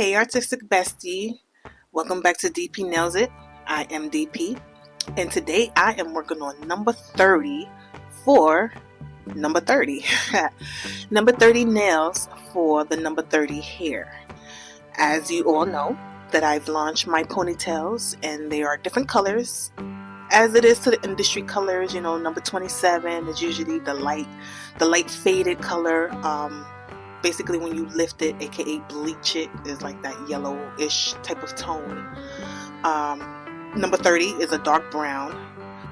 Hey, Artistic Bestie. Welcome back to DP Nails It. I am DP, and today I am working on number 30 for number 30. Number 30 nails for the number 30 hair. As you all know, that I've launched my ponytails, and they are different colors. As it is to the industry colors, number 27 is usually the light faded color. Basically when you lift it, aka bleach it, is like that yellowish type of tone. Number 30 is a dark brown.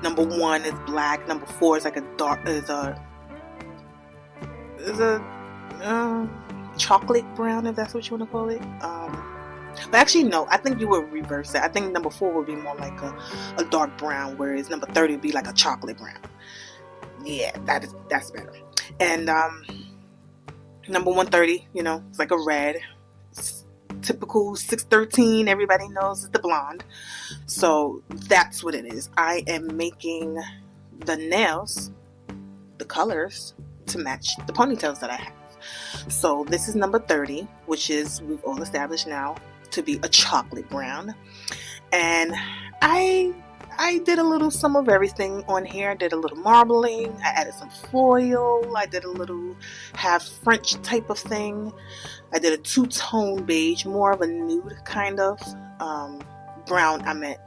Number 1 is black. Number 4 is like a chocolate brown, if that's what you want to call it. But actually no, I think you would reverse it. I think number 4 would be more like a dark brown, whereas number 30 would be like a chocolate brown. Yeah, that's better. And number 130, it's like a red. It's typical 613, everybody knows, is the blonde. So that's what it is. I am making the nails, the colors, to match the ponytails that I have. So this is number 30, which is, we've all established now, to be a chocolate brown. And I did a little some of everything on here. I did a little marbling, I added some foil, I did a little half French type of thing. I did a two-tone beige, more of a nude kind of brown. I meant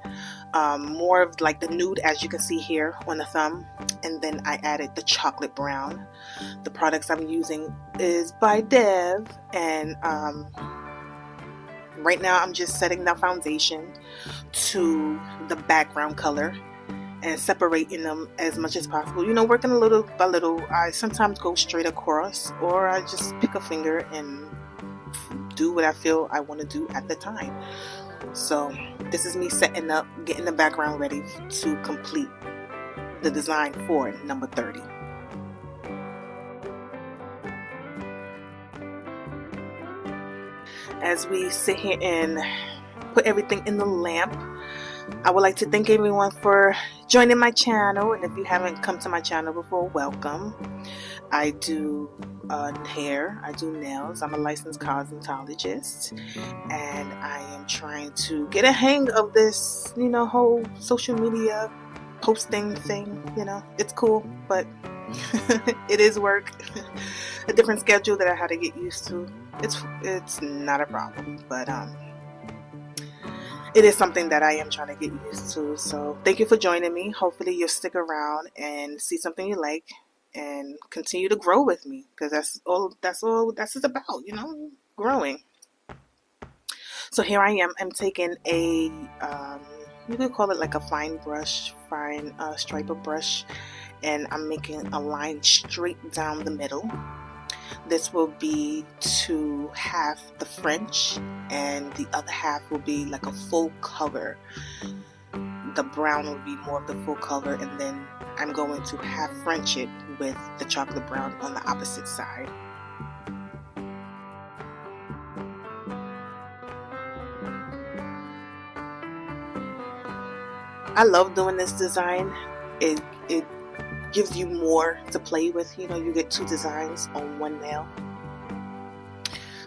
more of like the nude, as you can see here on the thumb. And then I added the chocolate brown. The products I'm using is by Dev, and right now I'm just setting the foundation to the background color and separating them as much as possible. Working a little by little. I sometimes go straight across, or I just pick a finger and do what I feel I want to do at the time. So this is me setting up, getting the background ready to complete the design for number 30. As we sit here and put everything in the lamp, I would like to thank everyone for joining my channel. And if you haven't come to my channel before, welcome. I do hair, I do nails. I'm a licensed cosmetologist, and I am trying to get a hang of this, whole social media posting thing. It's cool, but it is work. A different schedule that I had to get used to. It's not a problem, but it is something that I am trying to get used to. So thank you for joining me. Hopefully you'll stick around and see something you like and continue to grow with me, because that's all that's about, growing. So here I am. I'm taking a you could call it like a fine striper brush, and I'm making a line straight down the middle. This will be to half the French, and the other half will be like a full color. The brown will be more of the full color, and then I'm going to half French it with the chocolate brown on the opposite side. I love doing this design. It gives you more to play with. You get two designs on one nail.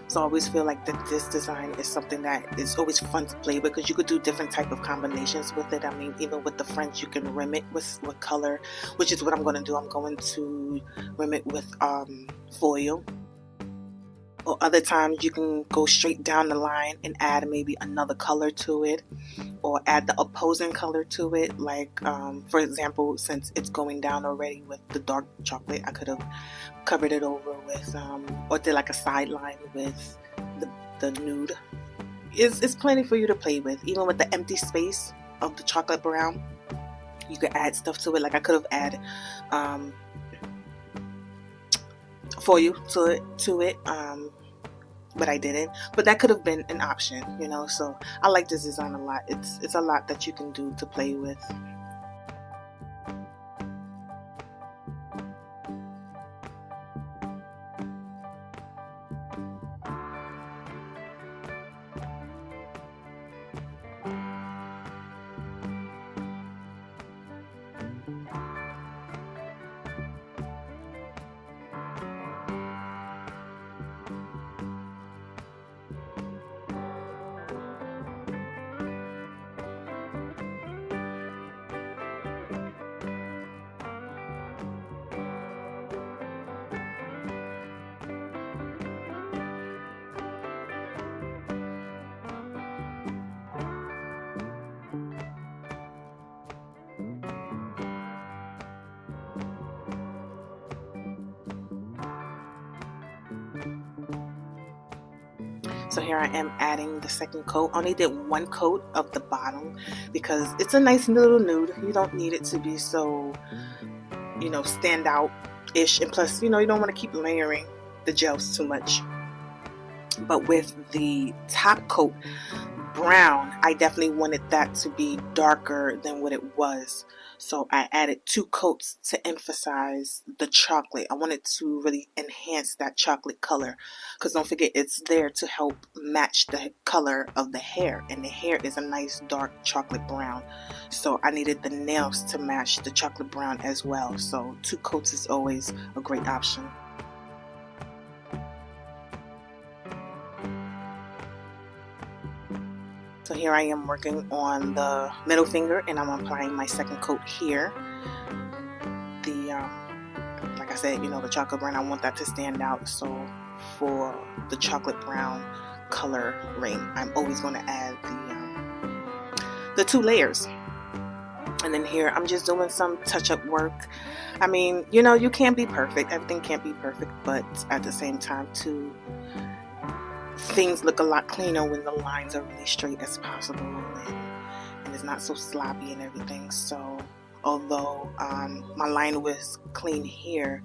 So I always feel like that this design is something that is always fun to play with, because you could do different type of combinations with it. I mean, even with the French, you can rim it with color, which is what I'm going to do. I'm going to rim it with foil. Or other times you can go straight down the line and add maybe another color to it, or add the opposing color to it. Like for example, since it's going down already with the dark chocolate, I could have covered it over with or did like a sideline with the nude. It's plenty for you to play with. Even with the empty space of the chocolate brown, you could add stuff to it. Like I could have added foil to it, but I didn't. But that could have been an option, so I like this design a lot. It's a lot that you can do to play with. So here I am adding the second coat. I only did one coat of the bottom because it's a nice little nude. You don't need it to be so, stand out ish, and plus, you don't want to keep layering the gels too much. But with the top coat brown, I definitely wanted that to be darker than what it was, so I added 2 coats to emphasize the chocolate. I wanted to really enhance that chocolate color, because don't forget, it's there to help match the color of the hair, and the hair is a nice dark chocolate brown, so I needed the nails to match the chocolate brown as well. So 2 coats is always a great option. So here I am working on the middle finger, and I'm applying my second coat here. Like I said, the chocolate brown, I want that to stand out. So for the chocolate brown coloring, I'm always going to add the 2 layers. And then here I'm just doing some touch-up work. I mean, you can't be perfect. Everything can't be perfect, but at the same time too, things look a lot cleaner when the lines are really straight as possible, and it's not so sloppy and everything. So although my line was clean here,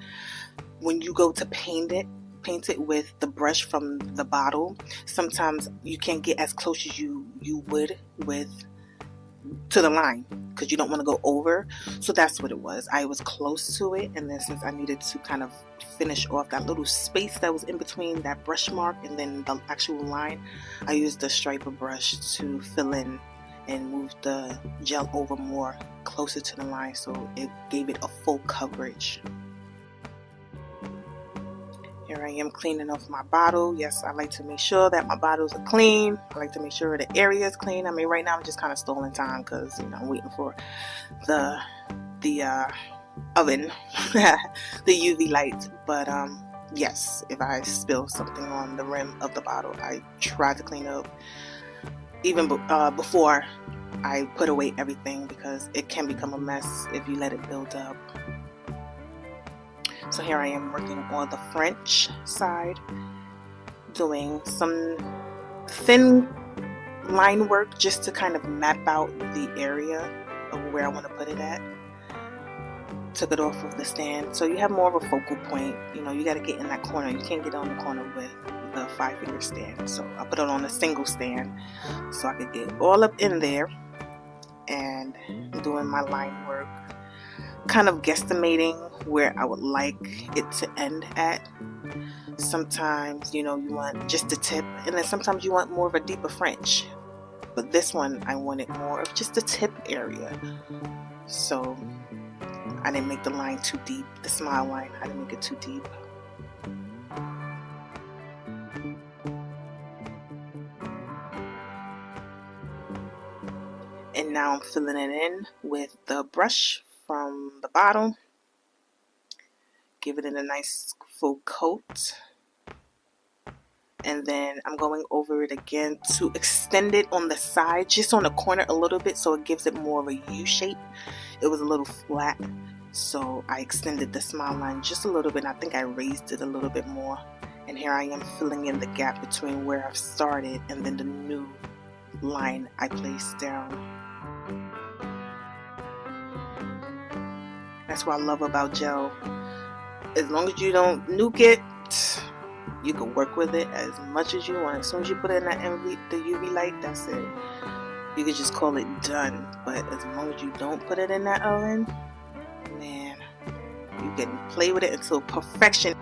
when you go to paint it with the brush from the bottle, sometimes you can't get as close as you would to the line, because you don't want to go over. So that's what it was. I was close to it, and then since I needed to kind of finish off that little space that was in between that brush mark and then the actual line, I used the striper brush to fill in and move the gel over more closer to the line, so it gave it a full coverage. Here I am cleaning off my bottle. Yes, I like to make sure that my bottles are clean. I like to make sure the area is clean. I mean, right now I'm just kind of stalling time because I'm waiting for the oven, the UV light. But yes, if I spill something on the rim of the bottle, I try to clean up even before I put away everything, because it can become a mess if you let it build up. So here I am working on the French side, doing some thin line work just to kind of map out the area of where I want to put it at. Took it off of the stand, so you have more of a focal point. You got to get in that corner. You can't get on the corner with the 5-finger stand, so I put it on a single stand so I could get all up in there and doing my line work, kind of guesstimating where I would like it to end at. Sometimes you want just the tip, and then sometimes you want more of a deeper French, but this one I wanted more of just the tip area, so I didn't make the line too deep. The smile line, I didn't make it too deep. And now I'm filling it in with the brush from the bottle. Give it a nice full coat. And then I'm going over it again to extend it on the side, just on the corner a little bit, so it gives it more of a U shape. It was a little flat, so I extended the smile line just a little bit. I think I raised it a little bit more. And here I am filling in the gap between where I've started and then the new line I placed down. That's what I love about gel. As long as you don't nuke it, you can work with it as much as you want. As soon as you put in that the UV light, that's it. You can just call it done. But as long as you don't put it in that oven, man, you can play with it until perfection.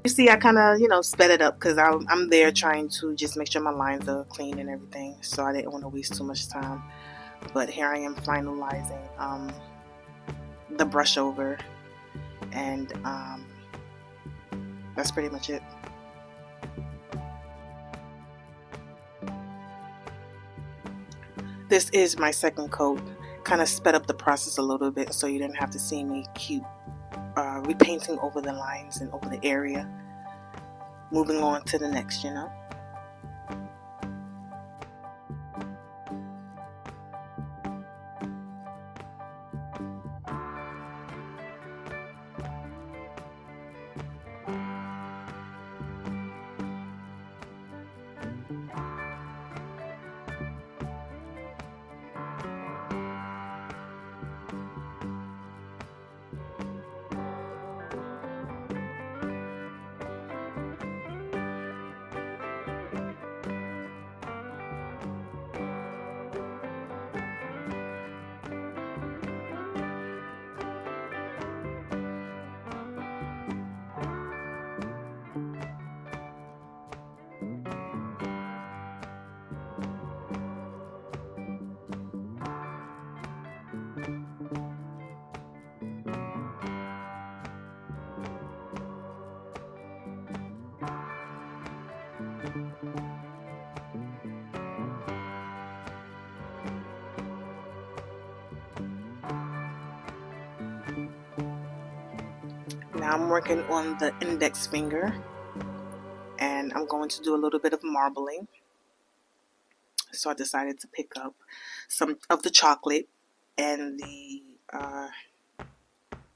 You see, I kind of, sped it up because I'm there trying to just make sure my lines are clean and everything. So I didn't want to waste too much time. But here I am finalizing the brush over. And that's pretty much it. This is my second coat. Kind of sped up the process a little bit so you didn't have to see me keep repainting over the lines and over the area, moving on to the next, Now I'm working on the index finger, and I'm going to do a little bit of marbling. So I decided to pick up some of the chocolate and the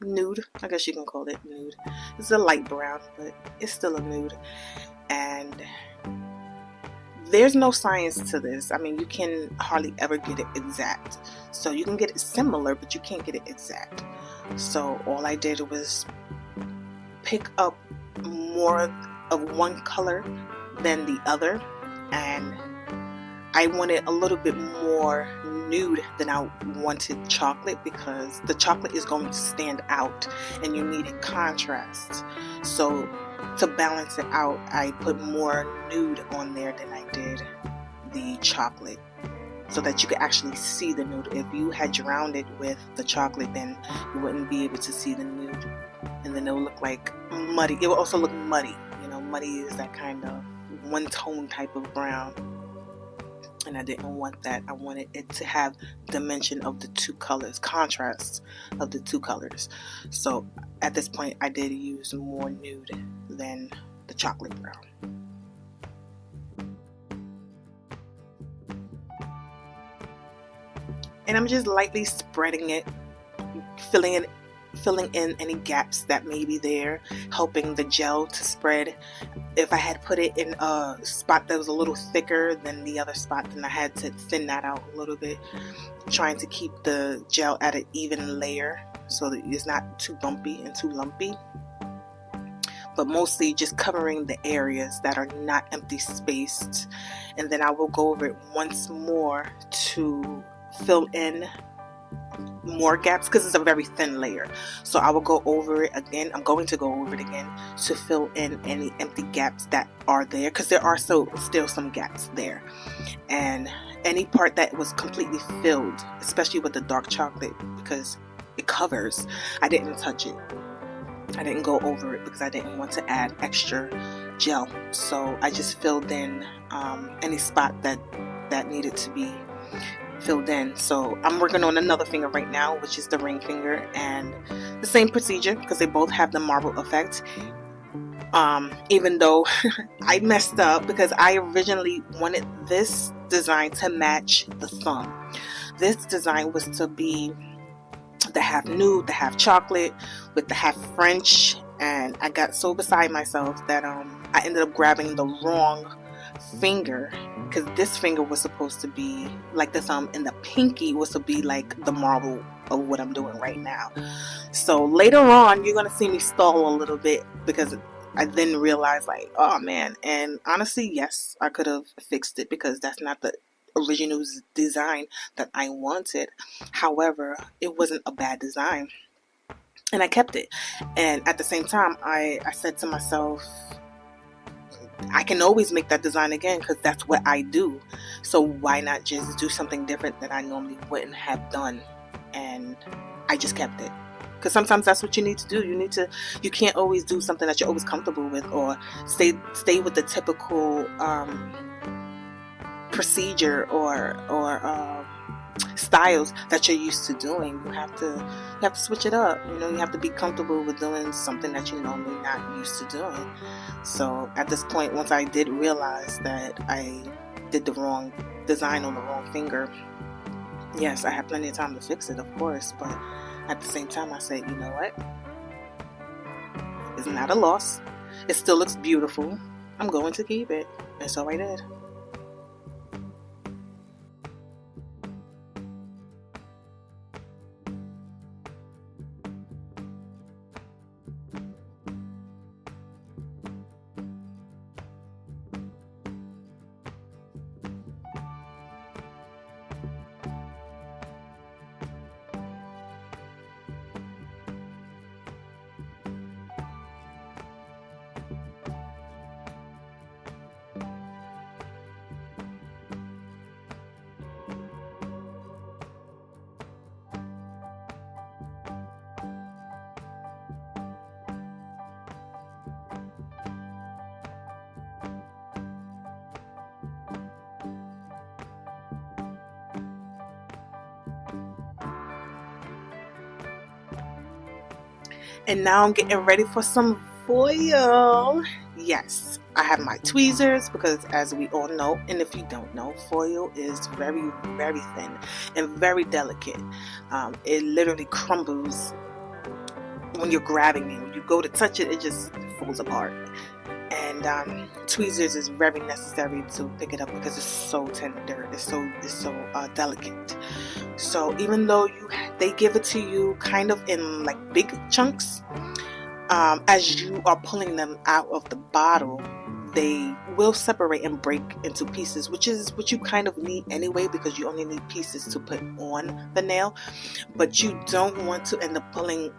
nude, I guess you can call it nude. It's a light brown, but it's still a nude. And there's no science to this. I mean, you can hardly ever get it exact. So you can get it similar, but you can't get it exact. So all I did was pick up more of one color than the other, and I wanted a little bit more nude than I wanted chocolate, because the chocolate is going to stand out and you needed contrast. So to balance it out, I put more nude on there than I did the chocolate, so that you could actually see the nude. If you had drowned it with the chocolate, then you wouldn't be able to see the nude, and then it would look like muddy. It would also look muddy. Muddy is that kind of one tone type of brown, and I didn't want that. I wanted it to have dimension of the two colors, contrast of the two colors. So at this point I did use more nude than the chocolate brown. And I'm just lightly spreading it, filling in any gaps that may be there, helping the gel to spread. If I had put it in a spot that was a little thicker than the other spot, then I had to thin that out a little bit, trying to keep the gel at an even layer so that it's not too bumpy and too lumpy. But mostly just covering the areas that are not empty spaced, and then I will go over it once more to fill in more gaps, because it's a very thin layer. So I will go over it again. I'm going to go over it again to fill in any empty gaps that are there, because there are still some gaps there. And any part that was completely filled, especially with the dark chocolate, because it covers, I didn't touch it. I didn't go over it because I didn't want to add extra gel. So I just filled in any spot that needed to be filled in. So I'm working on another finger right now, which is the ring finger, and the same procedure, because they both have the marble effect. Even though I messed up, because I originally wanted this design to match the thumb. This design was to be the half nude, the half chocolate, with the half French, and I got so beside myself that I ended up grabbing the wrong finger, because this finger was supposed to be like the thumb, and the pinky was to be like the marble of what I'm doing right now. So later on you're gonna see me stall a little bit, because I then realized, like, oh man. And honestly, yes, I could have fixed it, because that's not the original design that I wanted. However, it wasn't a bad design, and I kept it. And at the same time, I said to myself, I can always make that design again, because that's what I do. So why not just do something different that I normally wouldn't have done? And I just kept it, because sometimes that's what you need to do. You can't always do something that you're always comfortable with, or stay with the typical procedure or styles that you're used to doing. You have to switch it up. You have to be comfortable with doing something that you're normally not used to doing. So at this point, once I did realize that I did the wrong design on the wrong finger, yes, I had plenty of time to fix it, of course, but at the same time I said, you know what, it's not a loss. It still looks beautiful. I'm going to keep it. And so I did. And now I'm getting ready for some foil. Yes, I have my tweezers because, as we all know, and if you don't know, foil is very, very thin and very delicate. It literally crumbles when you're grabbing it. When you go to touch it, it just falls apart. And tweezers is very necessary to pick it up because it's so tender. It's so delicate. So even though they give it to you kind of in like big chunks, as you are pulling them out of the bottle, they will separate and break into pieces, which is what you kind of need anyway, because you only need pieces to put on the nail. But you don't want to end up pulling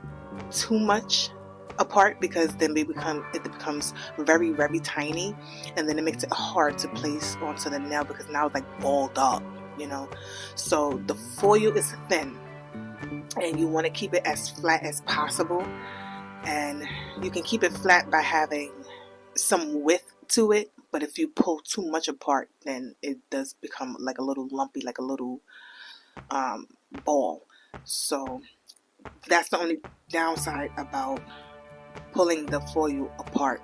too much apart, because then it becomes very, very tiny, and then it makes it hard to place onto the nail because now it's like balled up. So the foil is thin and you want to keep it as flat as possible, and you can keep it flat by having some width to it, but if you pull too much apart, then it does become like a little lumpy, like a little ball. So that's the only downside about pulling the foil apart.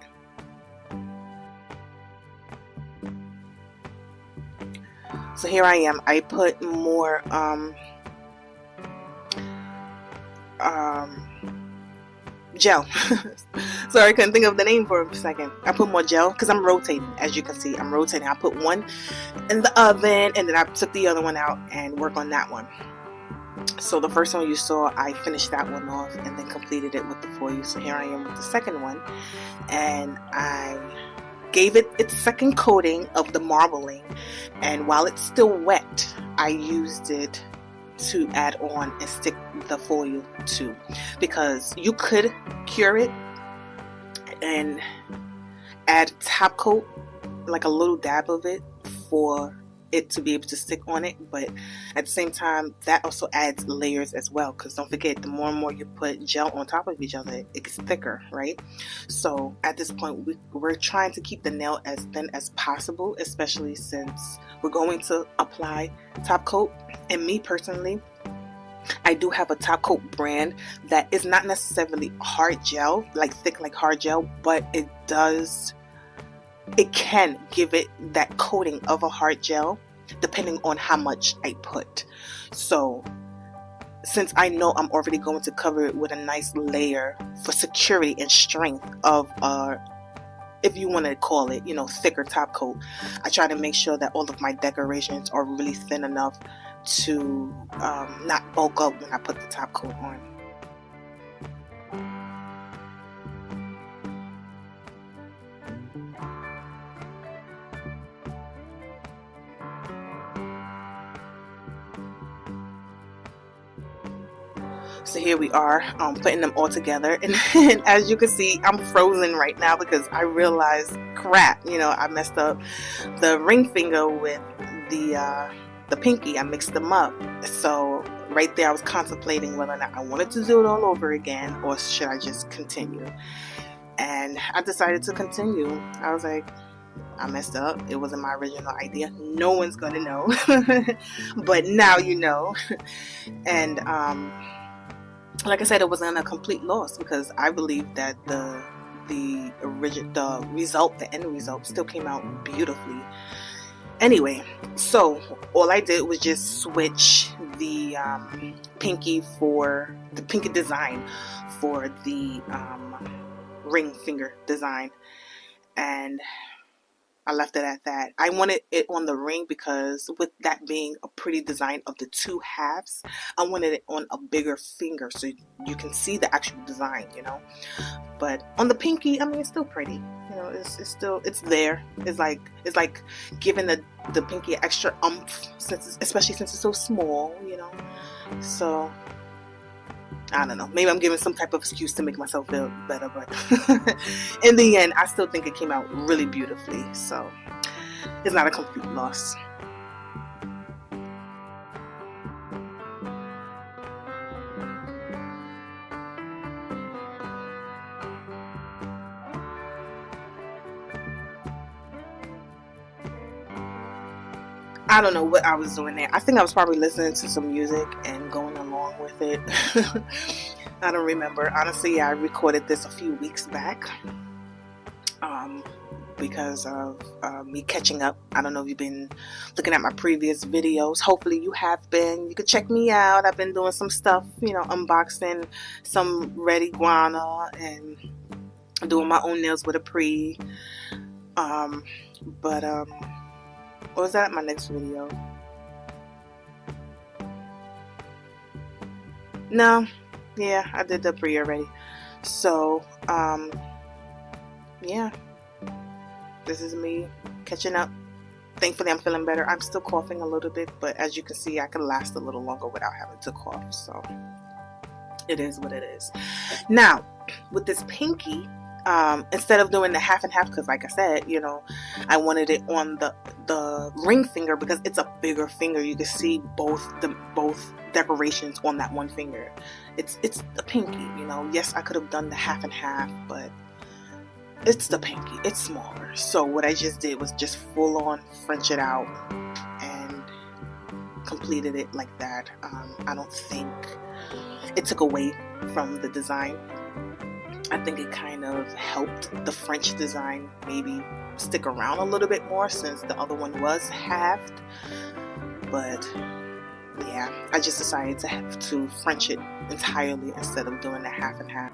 So here I am. I put more gel. Sorry, I couldn't think of the name for a second. I put more gel because I'm rotating. As you can see, I'm rotating. I put one in the oven and then I took the other one out and work on that one. So the first one you saw, I finished that one off and then completed it with the foil. So here I am with the second one, and I gave it its second coating of the marbling, and while it's still wet, I used it to add on and stick the foil to, because you could cure it and add top coat, like a little dab of it, for it to be able to stick on it, but at the same time that also adds layers as well, because don't forget, the more and more you put gel on top of each other, it gets thicker, right? So at this point we're trying to keep the nail as thin as possible, especially since we're going to apply top coat. And me personally, I do have a top coat brand that is not necessarily hard gel, like thick like hard gel, but it can give it that coating of a hard gel depending on how much I put. So since I know I'm already going to cover it with a nice layer for security and strength of if you want to call it, thicker top coat, I try to make sure that all of my decorations are really thin enough to not bulk up when I put the top coat on. So here we are, putting them all together, and as you can see, I'm frozen right now because I realized, crap, I messed up the ring finger with the pinky. I mixed them up. So right there I was contemplating whether or not I wanted to do it all over again or should I just continue. And I decided to continue. I was like, I messed up. It wasn't my original idea. No one's gonna know. But now you know. And like I said, it wasn't a complete loss because I believe that the result, the end result, still came out beautifully. Anyway, so all I did was just switch the pinky design for the ring finger design, and I left it at that. I wanted it on the ring because with that being a pretty design of the two halves, I wanted it on a bigger finger so you can see the actual design, you know. But on the pinky, I mean, it's still pretty. You know, it's there. It's like giving the pinky extra oomph, especially since it's so small, you know. So I don't know. Maybe I'm giving some type of excuse to make myself feel better, but in the end, I still think it came out really beautifully. So it's not a complete loss. I don't know what I was doing there. I think I was probably listening to some music and going along with it. I don't remember. Honestly, I recorded this a few weeks back because of me catching up. I don't know if you've been looking at my previous videos. Hopefully you have been. You can check me out. I've been doing some stuff, you know, unboxing some red iguana and doing my own nails with a pre. What was that? My next video? No, yeah, I did the pre already. So, yeah, this is me catching up. Thankfully, I'm feeling better. I'm still coughing a little bit, but as you can see, I can last a little longer without having to cough. So, it is what it is. Now, with this pinky, instead of doing the half and half, because like I said, you know, I wanted it on the ring finger because it's a bigger finger. You can see both decorations on that one finger. It's the pinky, you know. Yes, I could have done the half and half, but it's the pinky. It's smaller. So what I just did was just full on French it out and completed it like that. I don't think it took away from the design. I think it kind of helped the French design maybe stick around a little bit more since the other one was halved. But yeah, I just decided to have to French it entirely instead of doing the half and half.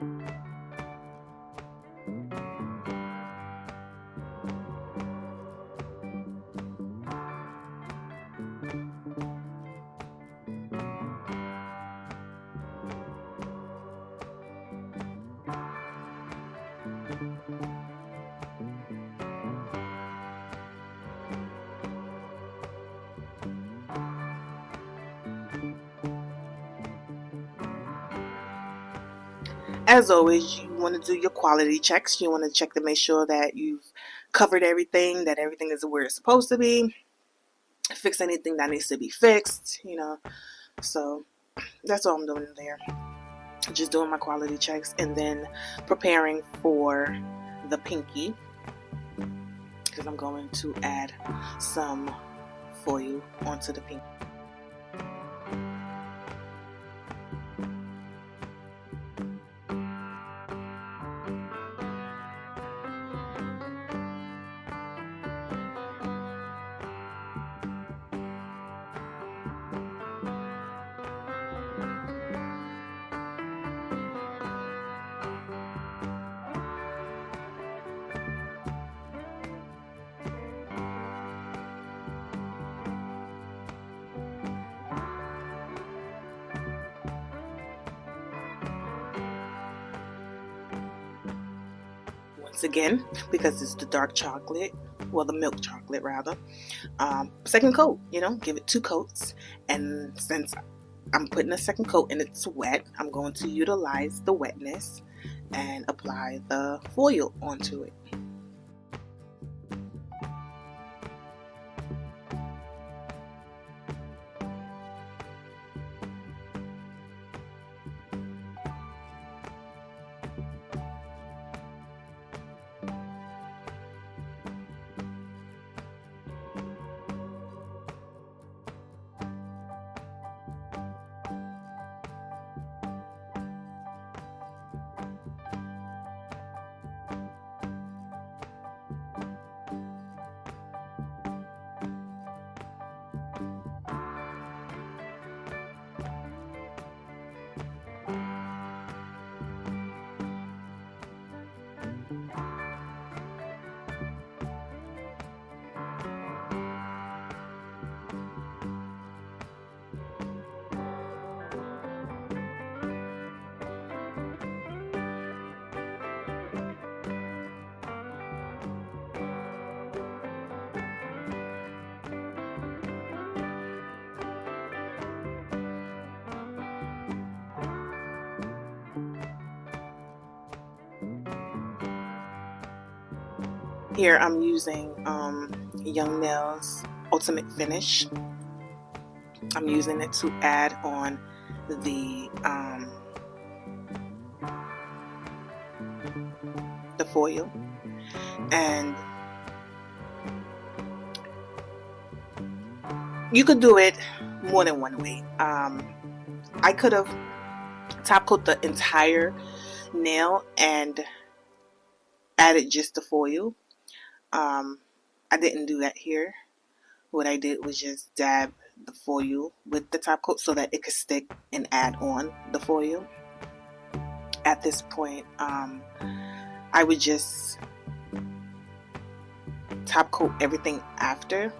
As always, you want to do your quality checks. You want to check to make sure that you've covered everything, that everything is where it's supposed to be, fix anything that needs to be fixed, you know. So that's all I'm doing there. Just doing my quality checks and then preparing for the pinky because I'm going to add some foil onto the pinky. Once again, because it's the dark chocolate, well, the milk chocolate rather, second coat, you know, give it 2 coats. And since I'm putting a second coat and it's wet, I'm going to utilize the wetness and apply the foil onto it. Here I'm using Young Nails Ultimate Finish. I'm using it to add on the foil, and you could do it more than one way. I could have top coat the entire nail and added just the foil. I didn't do that here. What I did was just dab the foil with the top coat so that it could stick and add on the foil. At this point, I would just top coat everything after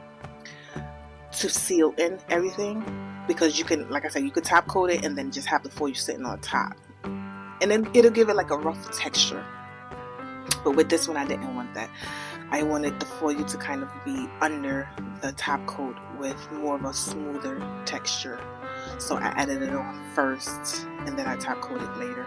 to seal in everything, because you can, like I said, you could top coat it and then just have the foil sitting on top, and then it'll give it like a rough texture. But with this one, I didn't want that. I wanted the foil to kind of be under the top coat with more of a smoother texture. So I added it on first and then I top coated later.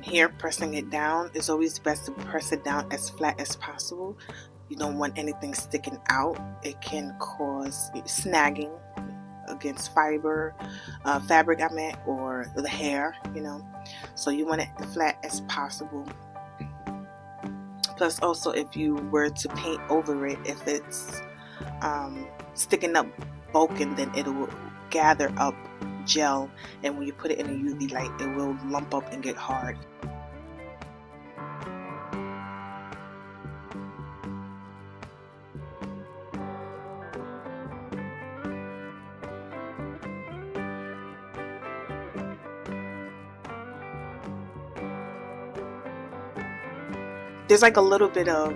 Here, pressing it down, it's always best to press it down as flat as possible. You don't want anything sticking out. It can cause snagging against fabric I meant, or the hair, you know. So you want it as flat as possible. Plus also, if you were to paint over it, if it's sticking up bulking, then it will gather up gel, and when you put it in a UV light, it will lump up and get hard. There's like a little bit of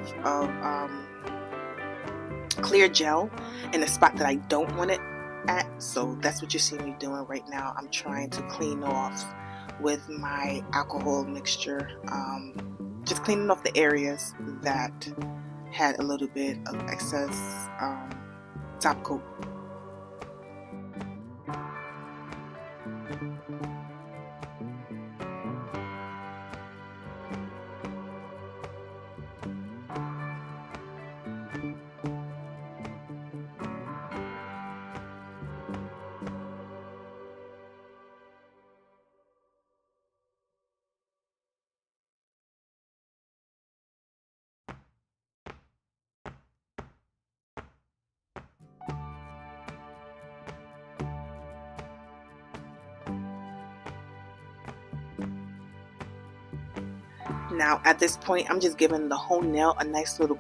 clear gel in the spot that I don't want it at, so that's what you see me doing right now. I'm trying to clean off with my alcohol mixture, just cleaning off the areas that had a little bit of excess top coat. Now at this point, I'm just giving the whole nail a nice little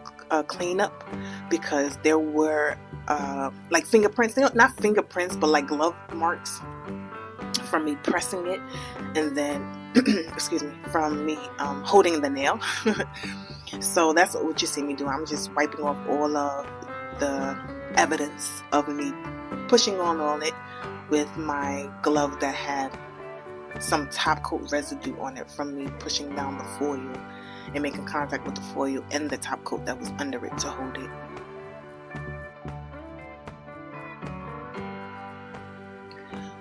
cleanup, because there were like fingerprints, not fingerprints, but like glove marks from me pressing it, and then excuse me, from me holding the nail. So that's what you see me do. I'm just wiping off all of the evidence of me pushing on it with my glove that had some top coat residue on it from me pushing down the foil and making contact with the foil and the top coat that was under it to hold it.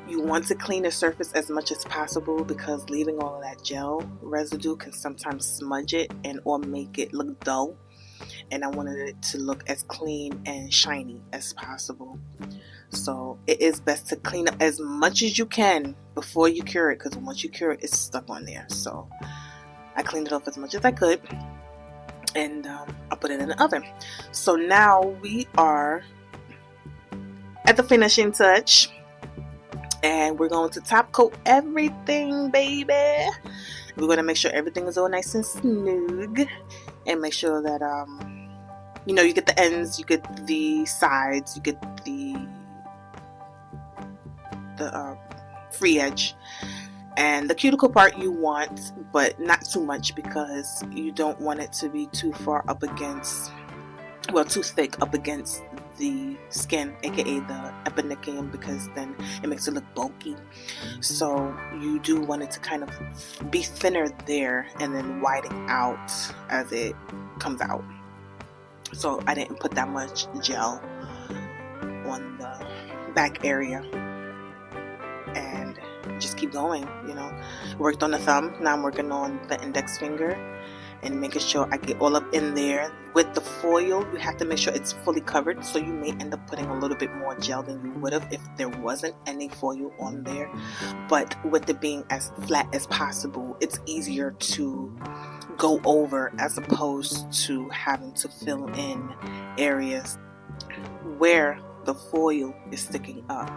You want to clean the surface as much as possible, because leaving all of that gel residue can sometimes smudge it and or make it look dull, and I wanted it to look as clean and shiny as possible. So it is best to clean up as much as you can before you cure it, because once you cure it, it's stuck on there. So I cleaned it off as much as I could, and I put it in the oven. So now we are at the finishing touch, and we're going to top coat everything, baby. We're going to make sure everything is all nice and smooth, and make sure that you get the ends, you get the sides, you get the free edge, and the cuticle part you want, but not too much, because you don't want it to be too far up against, too thick up against the skin, aka the eponychium, because then it makes it look bulky. So you do want it to kind of be thinner there and then widen out as it comes out. So I didn't put that much gel on the back area, and just keep going. Worked on the thumb, now I'm working on the index finger and making sure I get all up in there. With the foil, you have to make sure it's fully covered, so you may end up putting a little bit more gel than you would have if there wasn't any foil on there. But with it being as flat as possible, it's easier to go over as opposed to having to fill in areas where the foil is sticking up.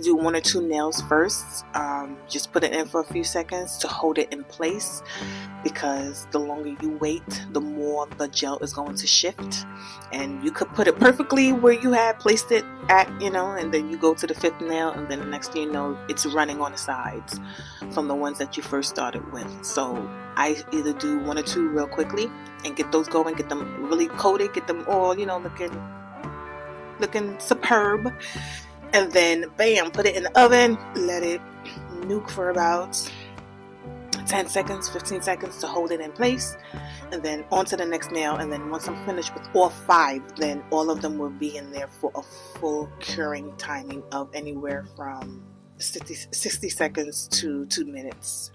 Do 1 or 2 nails first. Just put it in for a few seconds to hold it in place, because the longer you wait, the more the gel is going to shift, and you could put it perfectly where you had placed it at, and then you go to the 5th nail, and then the next thing you know, it's running on the sides from the ones that you first started with. So I either do 1 or 2 real quickly and get those going, get them really coated, get them all looking superb, and then bam, put it in the oven, let it nuke for about 10 seconds, 15 seconds to hold it in place, and then on to the next nail. And then once I'm finished with all 5, then all of them will be in there for a full curing timing of anywhere from 60 seconds to 2 minutes.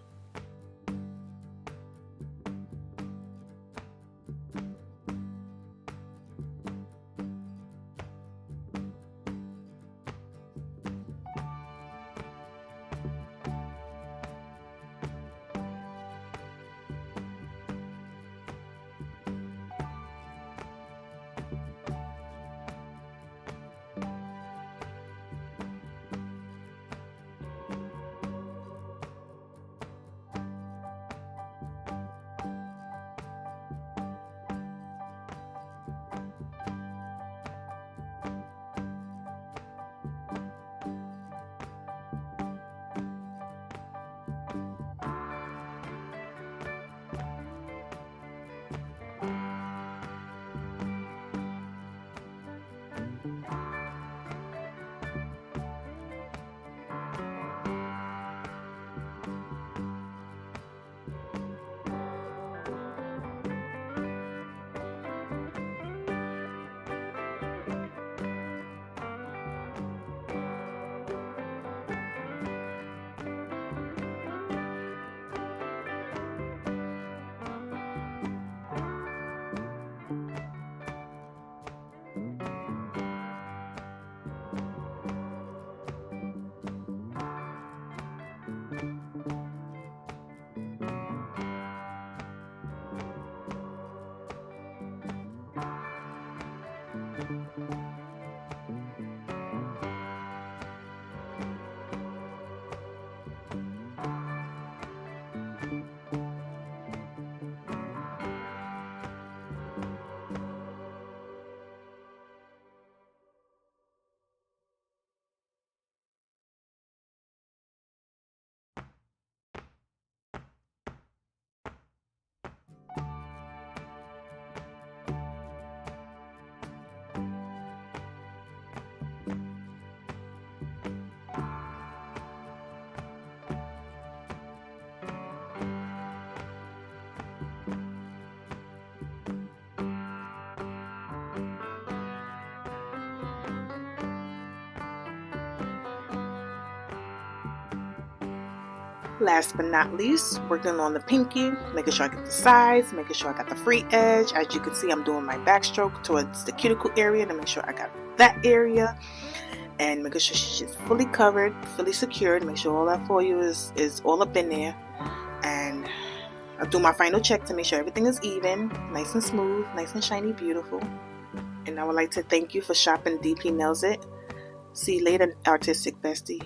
Last but not least, working on the pinky, making sure I get the size, making sure I got the free edge. As you can see, I'm doing my backstroke towards the cuticle area to make sure I got that area, and making sure she's fully covered, fully secured, make sure all that foil is all up in there. And I'll do my final check to make sure everything is even, nice and smooth, nice and shiny, beautiful. And I would like to thank you for shopping DP Nails It. See you later, artistic bestie.